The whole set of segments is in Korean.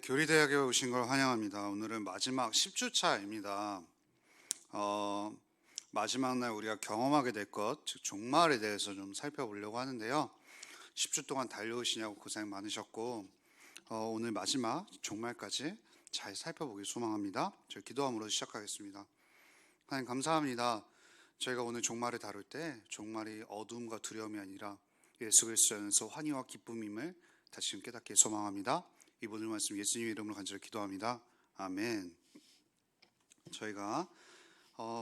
교리대학에 오신 걸 환영합니다. 오늘은 마지막 10주차입니다. 마지막 날 우리가 경험하게 될 것, 즉 종말에 대해서 좀 살펴보려고 하는데요. 10주 동안 달려오시냐고 고생 많으셨고 오늘 마지막 종말까지 잘 살펴보길 소망합니다. 저희 기도함으로 시작하겠습니다. 하나님 감사합니다. 저희가 오늘 종말을 다룰 때 종말이 어두움과 두려움이 아니라 예수 그리스도 안에서 환희와 기쁨임을 다시금 깨닫게 소망합니다. 이 모든 말씀 예수님 이름으로 간절히 기도합니다. 아멘. 저희가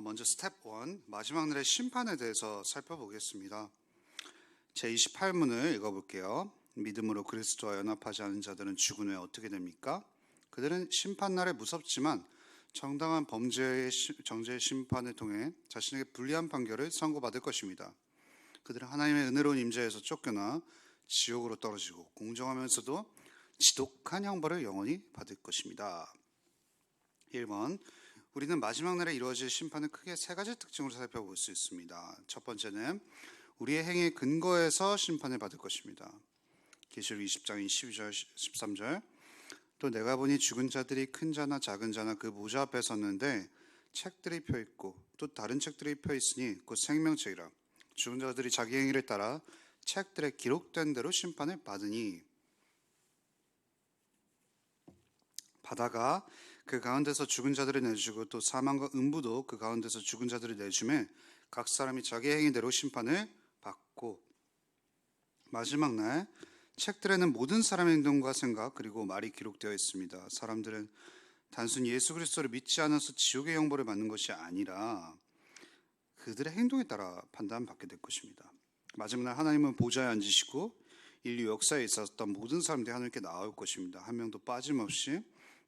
먼저 스텝 1 마지막 날의 심판에 대해서 살펴보겠습니다. 제28문을 읽어볼게요. 믿음으로 그리스도와 연합하지 않은 자들은 죽은 후에 어떻게 됩니까? 그들은 심판날에 무섭지만 정당한 정죄의 심판을 통해 자신에게 불리한 판결을 선고받을 것입니다. 그들은 하나님의 은혜로운 임재에서 쫓겨나 지옥으로 떨어지고 공정하면서도 지독한 형벌을 영원히 받을 것입니다. 1번, 우리는 마지막 날에 이루어질 심판을 크게 세 가지 특징으로 살펴볼 수 있습니다. 첫 번째는 우리의 행위의 근거에서 심판을 받을 것입니다. 계시록 20장 12절 13절, 또 내가 보니 죽은 자들이 큰 자나 작은 자나 그 보좌 앞에 섰는데 책들이 펴있고 또 다른 책들이 펴있으니 곧 생명책이라. 죽은 자들이 자기 행위를 따라 책들에 기록된 대로 심판을 받으니 바다가 그 가운데서 죽은 자들을 내주고 또 사망과 음부도 그 가운데서 죽은 자들을 내주매 각 사람이 자기 행위대로 심판을 받고, 마지막 날 책들에는 모든 사람의 행동과 생각 그리고 말이 기록되어 있습니다. 사람들은 단순히 예수 그리스도를 믿지 않아서 지옥의 형벌을 받는 것이 아니라 그들의 행동에 따라 판단받게 될 것입니다. 마지막 날 하나님은 보좌에 앉으시고 인류 역사에 있었던 모든 사람들이 하늘께 나올 것입니다. 한 명도 빠짐없이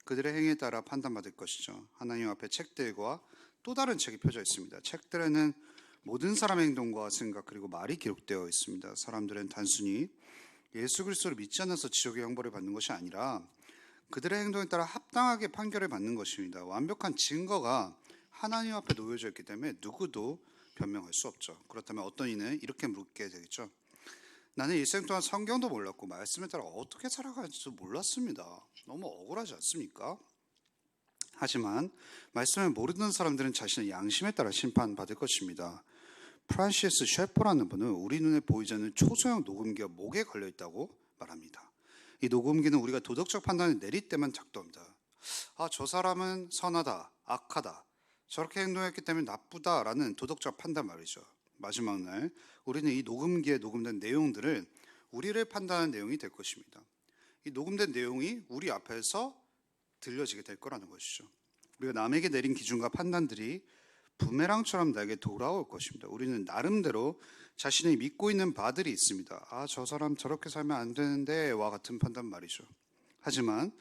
그들의 행위에 따라 판단받을 것이죠. 하나님 앞에 책들과 또 다른 책이 펴져 있습니다. 책들에는 모든 사람의 행동과 생각 그리고 말이 기록되어 있습니다. 사람들은 단순히 예수 그리스도를 믿지 않아서 지옥의 형벌을 받는 것이 아니라 그들의 행동에 따라 합당하게 판결을 받는 것입니다. 완벽한 증거가 하나님 앞에 놓여져 있기 때문에 누구도 변명할 수 없죠. 그렇다면 어떤 이는 이렇게 묻게 되겠죠. 나는 일생 동안 성경도 몰랐고 말씀에 따라 어떻게 살아가는지도 몰랐습니다. 너무 억울하지 않습니까? 하지만 말씀을 모르는 사람들은 자신의 양심에 따라 심판받을 것입니다. 프란시스 셰퍼라는 분은 우리 눈에 보이지 않는 초소형 녹음기가 목에 걸려있다고 말합니다. 이 녹음기는 우리가 도덕적 판단을 내릴 때만 작동합니다. 저 사람은 선하다, 악하다, 저렇게 행동했기 때문에 나쁘다라는 도덕적 판단 말이죠. 마지막 날 우리는 이 녹음기에 녹음된 내용들을 우리를 판단하는 내용이 될 것입니다. 이 녹음된 내용이 우리 앞에서 들려지게 될 거라는 것이죠. 우리가 남에게 내린 기준과 판단들이 부메랑처럼 나에게 돌아올 것입니다. 우리는 나름대로 자신이 믿고 있는 바들이 있습니다. 저 사람 저렇게 살면 안 되는데 와 같은 판단 말이죠. 하지만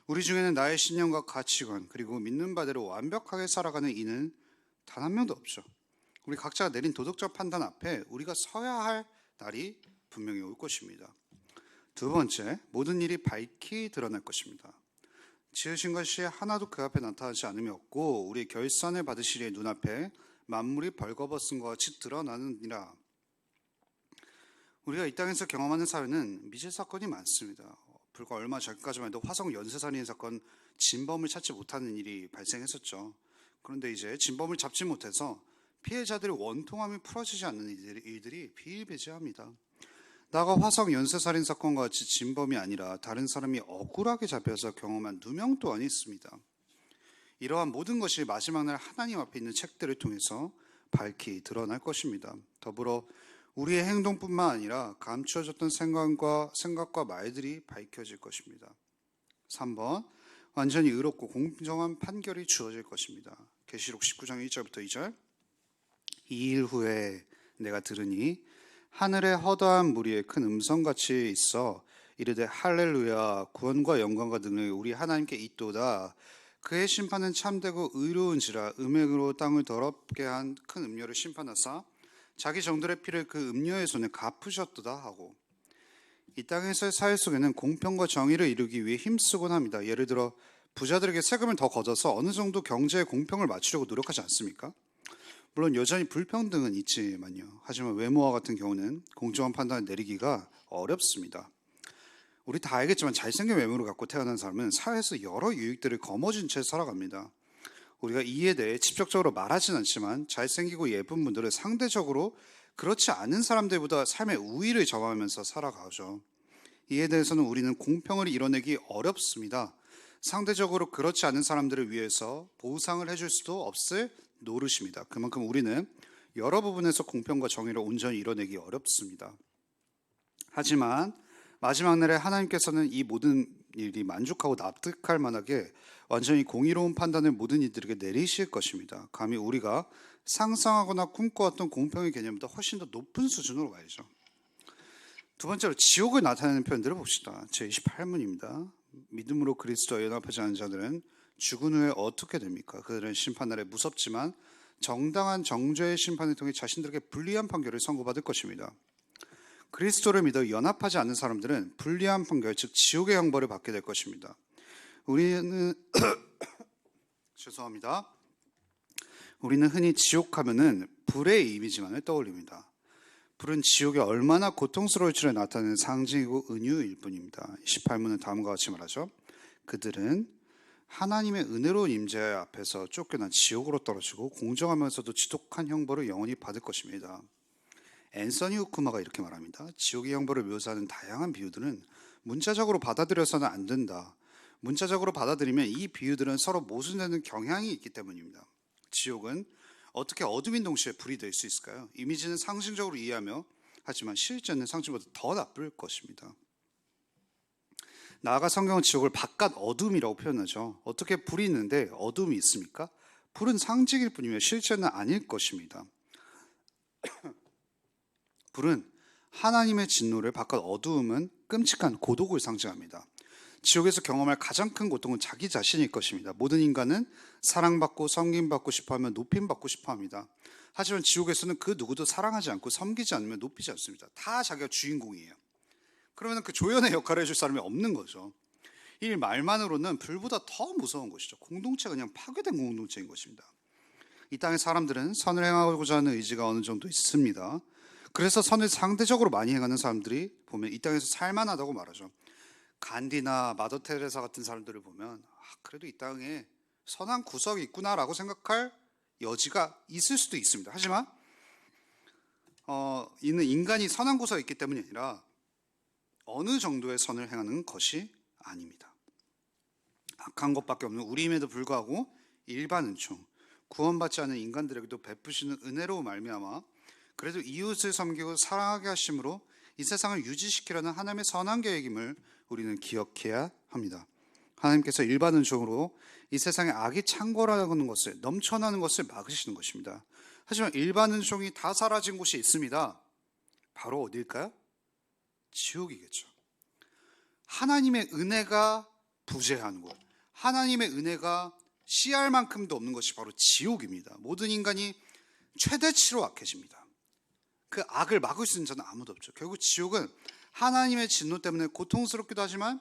우리 중에는 나의 신념과 가치관 그리고 믿는 바대로 완벽하게 살아가는 이는 단 한 명도 없죠. 우리 각자가 내린 도덕적 판단 앞에 우리가 서야 할 날이 분명히 올 것입니다. 두 번째, 모든 일이 밝히 드러날 것입니다. 지으신 것이 하나도 그 앞에 나타나지 않음이 없고 우리의 결산을 받으시리의 눈앞에 만물이 벌거벗은 것 같이 드러나느니라. 우리가 이 땅에서 경험하는 사회는 미제 사건이 많습니다. 불과 얼마 전까지만 해도 화성 연쇄살인 사건 진범을 찾지 못하는 일이 발생했었죠. 그런데 이제 진범을 잡지 못해서 피해자들의 원통함이 풀어지지 않는 일들이 비일비재합니다. 나가 화성 연쇄살인 사건과 같이 진범이 아니라 다른 사람이 억울하게 잡혀서 경험한 누명 또한 있습니다. 이러한 모든 것이 마지막 날 하나님 앞에 있는 책들을 통해서 밝히 드러날 것입니다. 더불어 우리의 행동뿐만 아니라 감추어졌던 생각과 말들이 밝혀질 것입니다. 3번, 완전히 의롭고 공정한 판결이 주어질 것입니다. 계시록 19장 1절부터 2절, 2일 후에 내가 들으니 하늘에 허다한 무리의 큰 음성같이 있어 이르되 할렐루야, 구원과 영광과 능력이 우리 하나님께 있도다. 그의 심판은 참되고 의로운지라. 음행으로 땅을 더럽게 한 큰 음녀를 심판하사 자기 정들의 피를 그 음녀의 손에 갚으셨도다 하고, 이 땅에서의 사회 속에는 공평과 정의를 이루기 위해 힘쓰곤 합니다. 예를 들어 부자들에게 세금을 더 걷어서 어느 정도 경제의 공평을 맞추려고 노력하지 않습니까? 물론 여전히 불평등은 있지만요. 하지만 외모와 같은 경우는 공정한 판단을 내리기가 어렵습니다. 우리 다 알겠지만 잘생긴 외모를 갖고 태어난 사람은 사회에서 여러 유익들을 거머쥔 채 살아갑니다. 우리가 이에 대해 직접적으로 말하진 않지만 잘생기고 예쁜 분들은 상대적으로 그렇지 않은 사람들보다 삶의 우위를 점하면서 살아가죠. 이에 대해서는 우리는 공평을 이뤄내기 어렵습니다. 상대적으로 그렇지 않은 사람들을 위해서 보상을 해줄 수도 없을 노릇입니다. 그만큼 우리는 여러 부분에서 공평과 정의를 온전히 이뤄내기 어렵습니다. 하지만 마지막 날에 하나님께서는 이 모든 일이 만족하고 납득할 만하게 완전히 공의로운 판단을 모든 이들에게 내리실 것입니다. 감히 우리가 상상하거나 꿈꿔왔던 공평의 개념보다 훨씬 더 높은 수준으로 가야죠. 두 번째로 지옥을 나타내는 표현들을 봅시다. 제28문입니다. 믿음으로 그리스도와 연합하지 않은 자들은 죽은 후에 어떻게 됩니까? 그들은 심판날에 무섭지만 정당한 정죄의 심판을 통해 자신들에게 불리한 판결을 선고받을 것입니다. 그리스도를 믿어 연합하지 않는 사람들은 불리한 판결, 즉 지옥의 형벌을 받게 될 것입니다. 우리는 죄송합니다. 우리는 흔히 지옥하면은 불의 이미지만을 떠올립니다. 불은 지옥이 얼마나 고통스러울지를 나타내는 상징이고 은유일 뿐입니다. 18문은 다음과 같이 말하죠. 그들은 하나님의 은혜로운 임재 앞에서 쫓겨난 지옥으로 떨어지고 공정하면서도 지독한 형벌을 영원히 받을 것입니다. 앤서니 후쿠마가 이렇게 말합니다. 지옥의 형벌을 묘사하는 다양한 비유들은 문자적으로 받아들여서는 안 된다. 문자적으로 받아들이면 이 비유들은 서로 모순되는 경향이 있기 때문입니다. 지옥은 어떻게 어둠인 동시에 불이 될 수 있을까요? 이미지는 상징적으로 이해하며 하지만 실제는 상징보다 더 나쁠 것입니다. 나아가 성경은 지옥을 바깥 어둠이라고 표현하죠. 어떻게 불이 있는데 어둠이 있습니까? 불은 상징일 뿐이며 실제는 아닐 것입니다. 불은 하나님의 진노를, 바깥 어두움은 끔찍한 고독을 상징합니다. 지옥에서 경험할 가장 큰 고통은 자기 자신일 것입니다. 모든 인간은 사랑받고 섬김받고 싶어하며 높임받고 싶어합니다. 하지만 지옥에서는 그 누구도 사랑하지 않고 섬기지 않으면 높이지 않습니다. 다 자기가 주인공이에요. 그러면 그 조연의 역할을 해줄 사람이 없는 거죠. 이 말만으로는 불보다 더 무서운 것이죠. 공동체가 그냥 파괴된 공동체인 것입니다. 이 땅의 사람들은 선을 행하고자 하는 의지가 어느 정도 있습니다. 그래서 선을 상대적으로 많이 행하는 사람들이 보면 이 땅에서 살만하다고 말하죠. 간디나 마더 테레사 같은 사람들을 보면 그래도 이 땅에 선한 구석이 있구나라고 생각할 여지가 있을 수도 있습니다. 하지만 이는 인간이 선한 구석이 있기 때문이 아니라 어느 정도의 선을 행하는 것이 아닙니다. 악한 것밖에 없는 우리임에도 불구하고 일반 은총, 구원받지 않은 인간들에게도 베푸시는 은혜로 말미암아 그래도 이웃을 섬기고 사랑하게 하심으로 이 세상을 유지시키려는 하나님의 선한 계획임을 우리는 기억해야 합니다. 하나님께서 일반 은총으로 이 세상에 악이 창궐하는 것을, 넘쳐나는 것을 막으시는 것입니다. 하지만 일반 은총이 다 사라진 곳이 있습니다. 바로 어딜까요? 지옥이겠죠. 하나님의 은혜가 부재한 곳, 하나님의 은혜가 씨알 만큼도 없는 것이 바로 지옥입니다. 모든 인간이 최대치로 악해집니다. 그 악을 막을 수 있는 자는 아무도 없죠. 결국 지옥은 하나님의 진노 때문에 고통스럽기도 하지만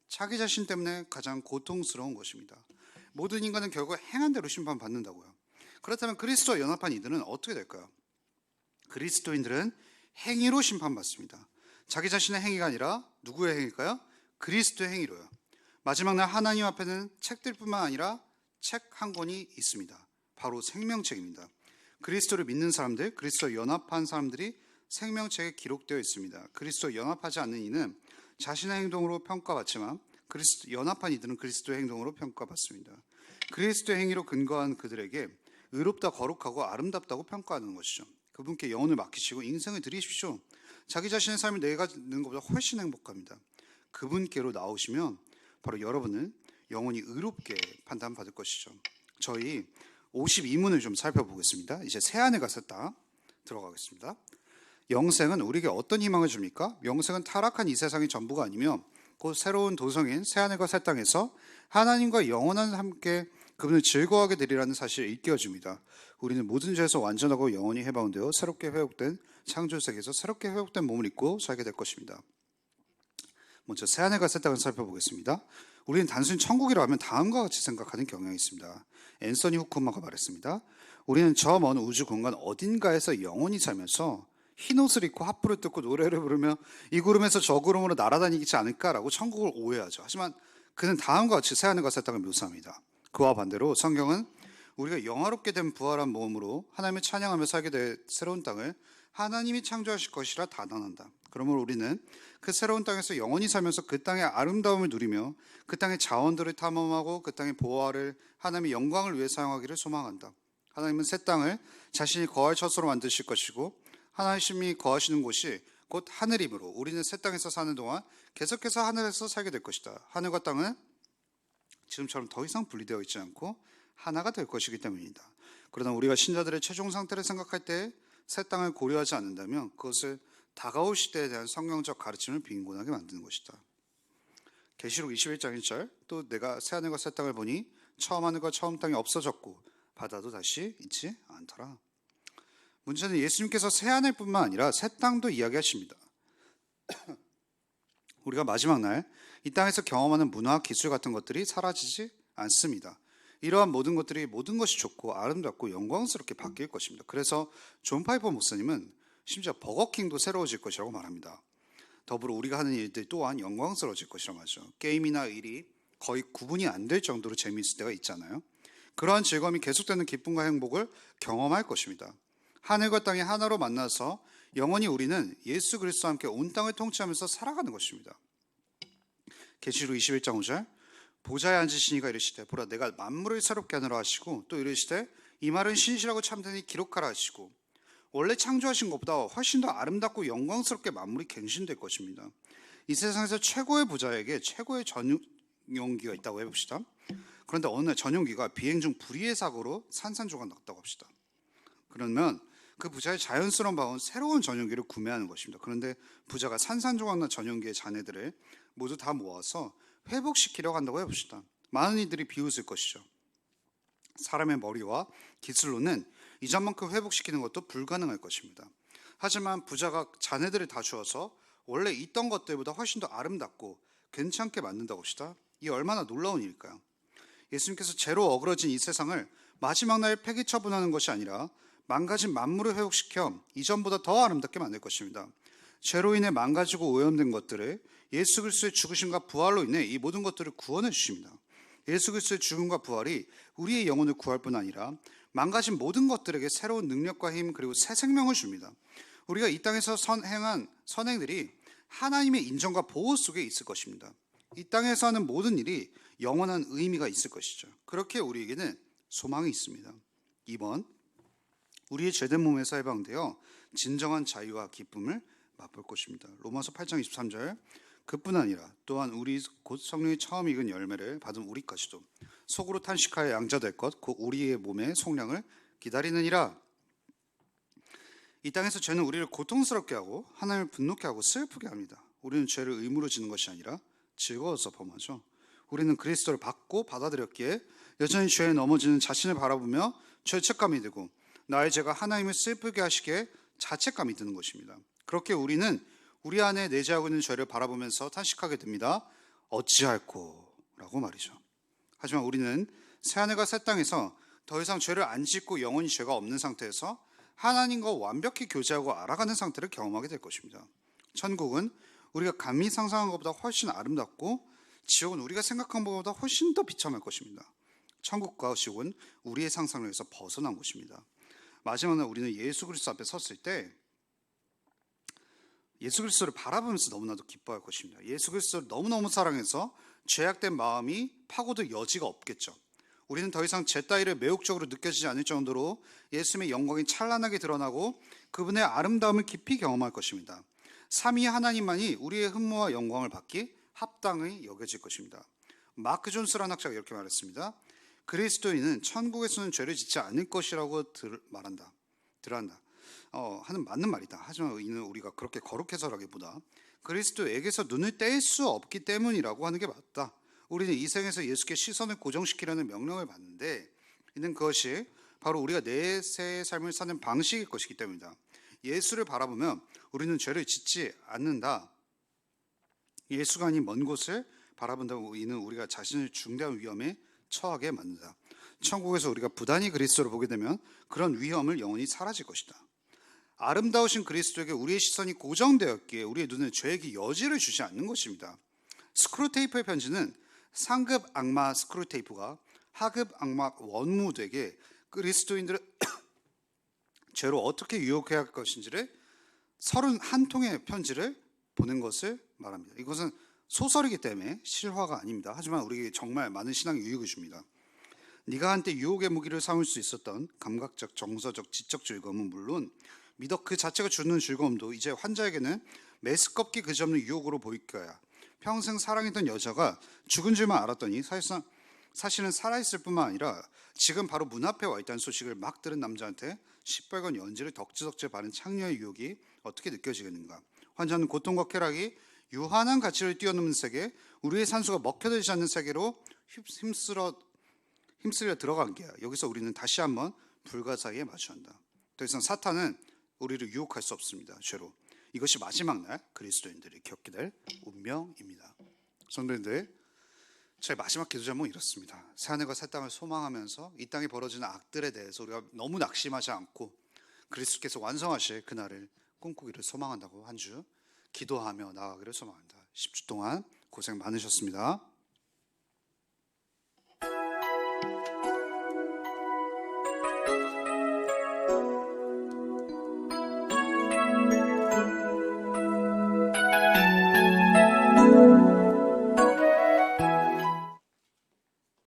자기 자신 때문에 가장 고통스러운 것입니다. 모든 인간은 결국 행한 대로 심판받는다고요. 그렇다면 그리스도와 연합한 이들은 어떻게 될까요? 그리스도인들은 행위로 심판받습니다. 자기 자신의 행위가 아니라 누구의 행위일까요? 그리스도의 행위로요. 마지막 날 하나님 앞에는 책들뿐만 아니라 책 한 권이 있습니다. 바로 생명책입니다. 그리스도를 믿는 사람들, 그리스도와 연합한 사람들이 생명책에 기록되어 있습니다. 그리스도와 연합하지 않는 이는 자신의 행동으로 평가받지만 연합한 이들은 그리스도의 행동으로 평가받습니다. 그리스도의 행위로 근거한 그들에게 의롭다, 거룩하고 아름답다고 평가하는 것이죠. 그분께 영혼을 맡기시고 인생을 드리십시오. 자기 자신의 삶을 내가 있는 것보다 훨씬 행복합니다. 그분께로 나오시면 바로 여러분은 영혼이 의롭게 판단받을 것이죠. 저희 52문을 좀 살펴보겠습니다. 이제 새하늘과 새 땅 들어가겠습니다. 영생은 우리에게 어떤 희망을 줍니까? 영생은 타락한 이 세상이 전부가 아니며 곧 새로운 도성인 새하늘과 새 땅에서 하나님과 영원한 함께 그분을 즐거워하게 되리라는 사실을 일깨워줍니다. 우리는 모든 죄에서 완전하고 영원히 해방되어 새롭게 회복된 창조세계에서 새롭게 회복된 몸을 입고 살게 될 것입니다. 먼저 새하늘과 새 땅을 살펴보겠습니다. 우리는 단순히 천국이라 하면 다음과 같이 생각하는 경향이 있습니다. 앤서니 후쿠마가 말했습니다. 우리는 저 먼 우주 공간 어딘가에서 영원히 살면서 흰 옷을 입고 합부를 뜯고 노래를 부르며 이 구름에서 저 구름으로 날아다니지 않을까라고 천국을 오해하죠. 하지만 그는 다음과 같이 새하늘과 새 땅을 묘사합니다. 그와 반대로 성경은 우리가 영화롭게 된 부활한 몸으로 하나님을 찬양하며 살게 될 새로운 땅을 하나님이 창조하실 것이라 단언한다. 그러므로 우리는 그 새로운 땅에서 영원히 살면서 그 땅의 아름다움을 누리며 그 땅의 자원들을 탐험하고 그 땅의 보화를 하나님의 영광을 위해 사용하기를 소망한다. 하나님은 새 땅을 자신이 거할 처소로 만드실 것이고 하나님이 거하시는 곳이 곧 하늘이므로 우리는 새 땅에서 사는 동안 계속해서 하늘에서 살게 될 것이다. 하늘과 땅은 지금처럼 더 이상 분리되어 있지 않고 하나가 될 것이기 때문이다. 그러나 우리가 신자들의 최종 상태를 생각할 때 새 땅을 고려하지 않는다면 그것을 다가올 시대에 대한 성경적 가르침을 빈곤하게 만드는 것이다. 계시록 21장 1절 또 내가 새 하늘과 새 땅을 보니 처음 하늘과 처음 땅이 없어졌고 바다도 다시 있지 않더라. 문제는 예수님께서 새 하늘뿐만 아니라 새 땅도 이야기하십니다. 우리가 마지막 날 이 땅에서 경험하는 문화, 기술 같은 것들이 사라지지 않습니다. 이러한 모든 것들이 모든 것이 좋고 아름답고 영광스럽게 바뀔 것입니다. 그래서 존 파이퍼 목사님은 심지어 버거킹도 새로워질 것이라고 말합니다. 더불어 우리가 하는 일들 또한 영광스러워질 것이라고 하죠. 게임이나 일이 거의 구분이 안 될 정도로 재미있을 때가 있잖아요. 그러한 즐거움이 계속되는 기쁨과 행복을 경험할 것입니다. 하늘과 땅이 하나로 만나서 영원히 우리는 예수 그리스도와 함께 온 땅을 통치하면서 살아가는 것입니다. 계시록 21장 5절 보좌에 앉으신 이가 이르시되 보라 내가 만물을 새롭게 하느라 하시고 또 이르시되 이 말은 신실하고 참되니 기록하라 하시고 원래 창조하신 것보다 훨씬 더 아름답고 영광스럽게 만물이 갱신될 것입니다. 이 세상에서 최고의 부자에게 최고의 전용기가 있다고 해봅시다. 그런데 어느 날 전용기가 비행 중 불의의 사고로 산산조각 났다고 합시다. 그러면 그 부자의 자연스러운 마음은 새로운 전용기를 구매하는 것입니다. 그런데 부자가 산산조각 난 전용기의 잔해들을 모두 다 모아서 회복시키려고 한다고 해봅시다. 많은 이들이 비웃을 것이죠. 사람의 머리와 기술로는 이전만큼 회복시키는 것도 불가능할 것입니다. 하지만 부자가 잔해들을 다 주어서 원래 있던 것들보다 훨씬 더 아름답고 괜찮게 만든다고 합시다. 이 얼마나 놀라운 일일까요? 예수님께서 죄로 어그러진 이 세상을 마지막 날 폐기 처분하는 것이 아니라 망가진 만물을 회복시켜 이전보다 더 아름답게 만들 것입니다. 죄로 인해 망가지고 오염된 것들을 예수 그리스도의 죽으심과 부활로 인해 이 모든 것들을 구원해 주십니다. 예수 그리스도의 죽음과 부활이 우리의 영혼을 구할 뿐 아니라 망가진 모든 것들에게 새로운 능력과 힘 그리고 새 생명을 줍니다. 우리가 이 땅에서 행한 선행들이 하나님의 인정과 보호 속에 있을 것입니다. 이 땅에서 하는 모든 일이 영원한 의미가 있을 것이죠. 그렇게 우리에게는 소망이 있습니다. 2번, 우리의 죄된 몸에서 해방되어 진정한 자유와 기쁨을 맛볼 것입니다. 로마서 8장 23절 그뿐 아니라 또한 우리 곧 성령이 처음 익은 열매를 받은 우리까지도 속으로 탄식하여 양자될 것 곧 우리의 몸의 속량을 기다리느니라. 이 땅에서 죄는 우리를 고통스럽게 하고 하나님을 분노케 하고 슬프게 합니다. 우리는 죄를 의무로 지는 것이 아니라 즐거워서 범하죠. 우리는 그리스도를 받고 받아들였기에 여전히 죄에 넘어지는 자신을 바라보며 죄책감이 들고 나의 죄가 하나님을 슬프게 하시기에 자책감이 드는 것입니다. 그렇게 우리는 우리 안에 내재하고 있는 죄를 바라보면서 탄식하게 됩니다. 어찌할꼬 라고 말이죠. 하지만 우리는 새하늘과 새 땅에서 더 이상 죄를 안 짓고 영원히 죄가 없는 상태에서 하나님과 완벽히 교제하고 알아가는 상태를 경험하게 될 것입니다. 천국은 우리가 감히 상상한 것보다 훨씬 아름답고 지옥은 우리가 생각한 것보다 훨씬 더 비참할 것입니다. 천국과 지옥은 우리의 상상력에서 벗어난 곳입니다. 마지막 날 우리는 예수 그리스도 앞에 섰을 때 예수 그리스도를 바라보면서 너무나도 기뻐할 것입니다. 예수 그리스도를 너무너무 사랑해서 죄악된 마음이 파고들 여지가 없겠죠. 우리는 더 이상 죄 따위를 매혹적으로 느껴지지 않을 정도로 예수님의 영광이 찬란하게 드러나고 그분의 아름다움을 깊이 경험할 것입니다. 삼위 하나님만이 우리의 흠모와 영광을 받기 합당히 여겨질 것입니다. 마크 존스라는 학자가 이렇게 말했습니다. 그리스도인은 천국에서는 죄를 짓지 않을 것이라고 말한다. 하는 맞는 말이다. 하지만 이는 우리가 그렇게 거룩해서라기보다 그리스도에게서 눈을 뗄 수 없기 때문이라고 하는 게 맞다. 우리는 이 생에서 예수께 시선을 고정시키려는 명령을 받는데 이는 그것이 바로 우리가 내세의 삶을 사는 방식일 것이기 때문이다. 예수를 바라보면 우리는 죄를 짓지 않는다. 예수가 아닌 먼 곳을 바라본다고 이는 우리가 자신을 중대한 위험에 처하게 만든다. 천국에서 우리가 부단히 그리스도를 보게 되면 그런 위험을 영원히 사라질 것이다. 아름다우신 그리스도에게 우리의 시선이 고정되었기에 우리의 눈은 죄에게 여지를 주지 않는 것입니다. 스크루테이프의 편지는 상급 악마 스크루테이프가 하급 악마 원무드에게 그리스도인들을 죄로 어떻게 유혹해야 할 것인지를 31통의 편지를 보낸 것을 말합니다. 이것은 소설이기 때문에 실화가 아닙니다. 하지만 우리에게 정말 많은 신앙의 유익을 줍니다. 네가 한때 유혹의 무기를 삼을 수 있었던 감각적, 정서적, 지적 즐거움은 물론 미덕 그 자체가 주는 즐거움도 이제 환자에게는 메스껍기 그지없는 유혹으로 보일 거야. 평생 사랑했던 여자가 죽은 줄만 알았더니 사실은 살아있을 뿐만 아니라 지금 바로 문 앞에 와 있다는 소식을 막 들은 남자한테 시뻘건 연지를 덕지덕지 바른 창녀의 유혹이 어떻게 느껴지겠는가. 환자는 고통과 쾌락이 유한한 가치를 뛰어넘는 세계, 우리의 산소가 먹혀들지 않는 세계로 힘쓰려 들어간 게야. 여기서 우리는 다시 한번 불가사의에 마주한다. 더 이상 사탄은 우리를 유혹할 수 없습니다. 죄로. 이것이 마지막 날 그리스도인들이 겪게 될 운명입니다. 성도님들, 저희 마지막 기도 제목은 이렇습니다. 새하늘과 새 땅을 소망하면서 이 땅에 벌어지는 악들에 대해서 우리가 너무 낙심하지 않고 그리스도께서 완성하실 그날을 꿈꾸기를 소망한다고 한 주 기도하며 나아가기를 소망합니다. 10주 동안 고생 많으셨습니다.